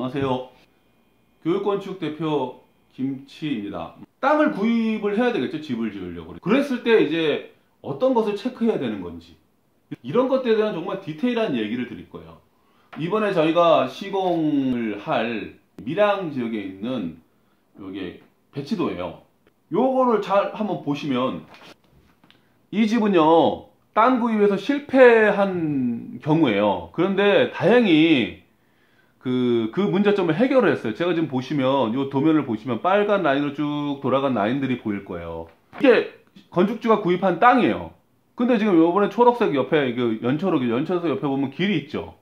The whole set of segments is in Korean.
안녕하세요. 교육건축 대표 김치입니다. 땅을 구입을 해야 되겠죠. 집을 지으려고. 그랬을 때 이제 어떤 것을 체크해야 되는 건지, 이런 것들에 대한 정말 디테일한 얘기를 드릴 거예요. 이번에 저희가 시공을 할 밀양 지역에 있는 여기 배치도예요. 요거를 잘 한번 보시면, 이 집은요 땅 구입에서 실패한 경우예요. 그런데 다행히 그 문제점을 해결을 했어요. 제가 지금 보시면, 이 도면을 보시면 빨간 라인으로 쭉 돌아간 라인들이 보일 거예요. 이게 건축주가 구입한 땅이에요. 근데 지금 요번에 초록색 옆에, 연초록 옆에 보면 길이 있죠.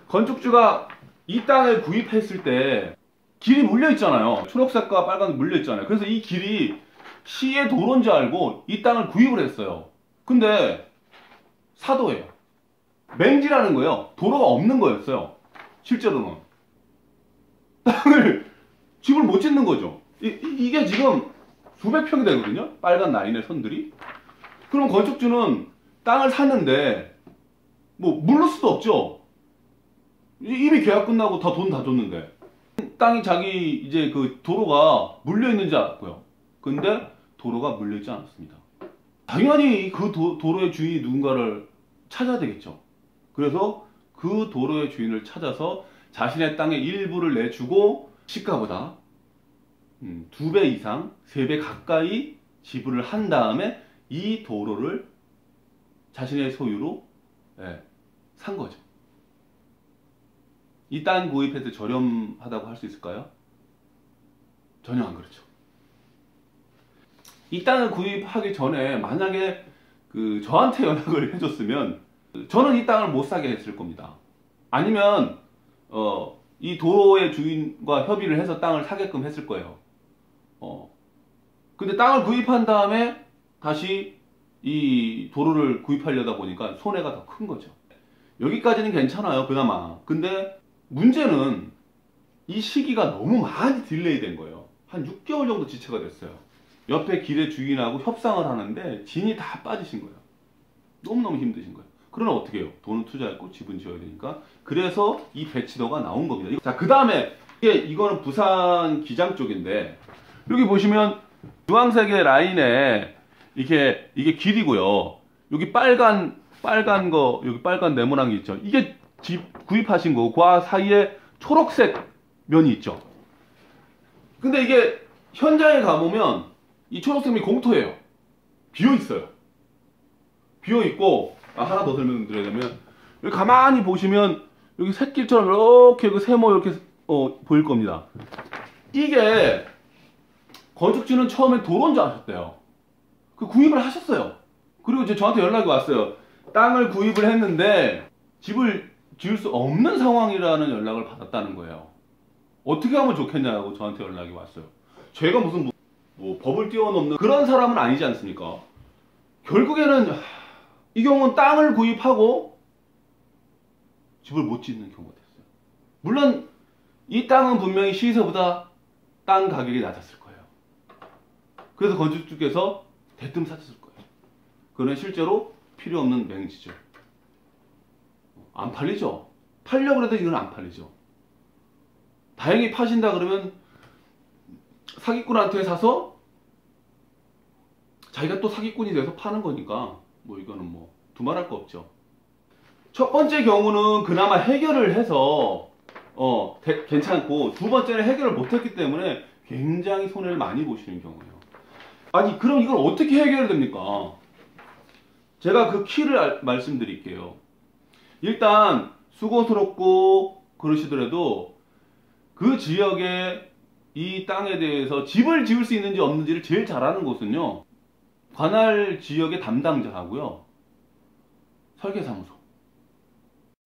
건축주가 이 땅을 구입했을 때 길이 물려 있잖아요. 초록색과 빨간색 물려 있잖아요. 그래서 이 길이 시의 도로인 줄 알고 이 땅을 구입을 했어요. 근데 사도예요. 맹지라는 거예요. 도로가 없는 거였어요. 실제로는 땅을, 집을 못 짓는 거죠. 이게 지금 수백 평이 되거든요. 빨간 라인의 선들이. 그럼 건축주는 땅을 샀는데 뭐 물를 수도 없죠. 이미 계약 끝나고 다 돈 다 줬는데, 땅이 자기 이제 그 도로가 물려 있는 줄 알았고요. 근데 도로가 물려 있지 않았습니다. 당연히 그 도로의 주인이 누군가를 찾아야 되겠죠. 그래서 그 도로의 주인을 찾아서 자신의 땅의 일부를 내주고 시가보다 2배 이상, 3배 가까이 지불을 한 다음에 이 도로를 자신의 소유로 산 거죠. 이 땅 구입할 때 저렴하다고 할 수 있을까요? 전혀 안 그렇죠. 이 땅을 구입하기 전에 만약에 저한테 연락을 해줬으면 저는 이 땅을 못 사게 했을 겁니다. 아니면 이 도로의 주인과 협의를 해서 땅을 사게끔 했을 거예요. 근데 땅을 구입한 다음에 다시 이 도로를 구입하려다 보니까 손해가 더 큰 거죠. 여기까지는 괜찮아요, 그나마. 근데 문제는 이 시기가 너무 많이 딜레이 된 거예요. 한 6개월 정도 지체가 됐어요. 옆에 길의 주인하고 협상을 하는데 진이 다 빠지신 거예요. 너무너무 힘드신 거예요. 그러나 어떻게 해요? 돈을 투자했고 집은 지어야 되니까. 그래서 이 배치도가 나온 겁니다. 자, 그 다음에 이거는 부산 기장 쪽인데, 여기 보시면 주황색의 라인에 이게 길이고요. 여기 빨간 거, 여기 빨간 네모난 게 있죠. 이게 집 구입하신 거고, 그 사이에 초록색 면이 있죠. 근데 이게 현장에 가보면 이 초록색이 공터예요. 비어 있어요. 비어 있고, 하나 더 설명드리자면, 여기 가만히 보시면 여기 샛길처럼 이렇게 세모 이렇게 보일 겁니다. 이게 건축주는 처음에 도로인 줄 아셨대요. 그 구입을 하셨어요. 그리고 이제 저한테 연락이 왔어요. 땅을 구입을 했는데 집을 지을 수 없는 상황이라는 연락을 받았다는 거예요. 어떻게 하면 좋겠냐고 저한테 연락이 왔어요. 제가 무슨 뭐 법을 뛰어넘는 그런 사람은 아니지 않습니까? 결국에는 이 경우는 땅을 구입하고 집을 못 짓는 경우가 됐어요. 물론 이 땅은 분명히 시세보다 땅 가격이 낮았을 거예요. 그래서 건축주께서 대뜸 사셨을 거예요. 그건 실제로 필요 없는 맹지죠. 안 팔리죠. 팔려고 해도 이건 안 팔리죠. 다행히 파신다 그러면 사기꾼한테 사서 자기가 또 사기꾼이 돼서 파는 거니까 뭐 이거는 뭐 두말할 거 없죠. 첫 번째 경우는 그나마 해결을 해서 괜찮고, 두 번째는 해결을 못했기 때문에 굉장히 손해를 많이 보시는 경우예요. 아니, 그럼 이걸 어떻게 해결해야 됩니까? 제가 그 키를 말씀드릴게요. 일단 수고스럽고 그러시더라도 그 지역에 이 땅에 대해서 집을 지을 수 있는지 없는지를 제일 잘 아는 곳은요, 관할 지역의 담당자하고요, 설계사무소.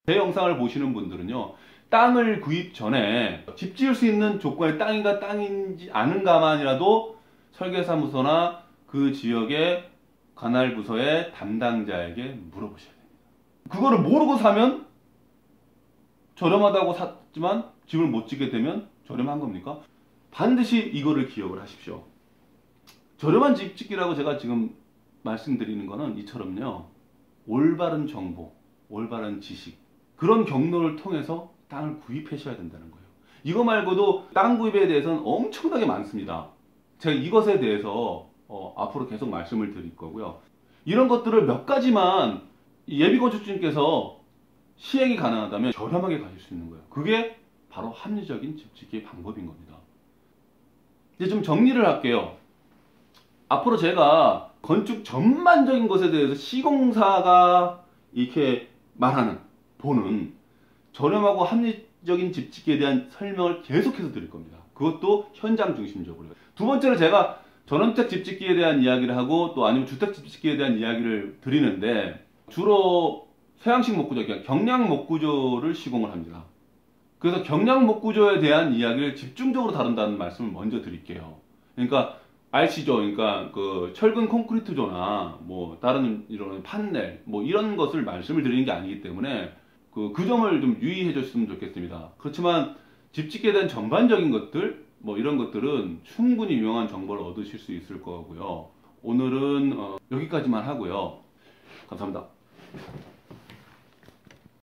제 영상을 보시는 분들은요, 땅을 구입 전에 집 지을 수 있는 조건의 땅인가 땅인지 아는가만이라도 설계사무소나 그 지역의 관할 부서의 담당자에게 물어보셔야 됩니다. 그거를 모르고 사면 저렴하다고 샀지만 집을 못 짓게 되면 저렴한 겁니까? 반드시 이거를 기억을 하십시오. 저렴한 집 짓기라고 제가 지금 말씀드리는 거는 이처럼요, 올바른 정보, 올바른 지식, 그런 경로를 통해서 땅을 구입하셔야 된다는 거예요. 이거 말고도 땅 구입에 대해서는 엄청나게 많습니다. 제가 이것에 대해서 앞으로 계속 말씀을 드릴 거고요. 이런 것들을 몇 가지만 예비건축주님께서 시행이 가능하다면 저렴하게 가실 수 있는 거예요. 그게 바로 합리적인 집 짓기의 방법인 겁니다. 이제 좀 정리를 할게요. 앞으로 제가 건축 전반적인 것에 대해서 시공사가 이렇게 말하는, 보는 저렴하고 합리적인 집 짓기에 대한 설명을 계속해서 드릴 겁니다. 그것도 현장 중심적으로. 두 번째로 제가 전원주택 집 짓기에 대한 이야기를 하고 또 아니면 주택 집 짓기에 대한 이야기를 드리는데 주로 서양식 목구조, 경량 목구조를 시공을 합니다. 그래서 경량 목구조에 대한 이야기를 집중적으로 다룬다는 말씀을 먼저 드릴게요. 그러니까 아시죠? 그러니까 그 철근 콘크리트조나 뭐 다른 이런 판넬 뭐 이런 것을 말씀을 드리는 게 아니기 때문에 그 점을 좀 유의해 줬으면 좋겠습니다. 그렇지만 집 짓기에 대한 전반적인 것들 뭐 이런 것들은 충분히 유용한 정보를 얻으실 수 있을 거고요. 오늘은 여기까지만 하고요. 감사합니다.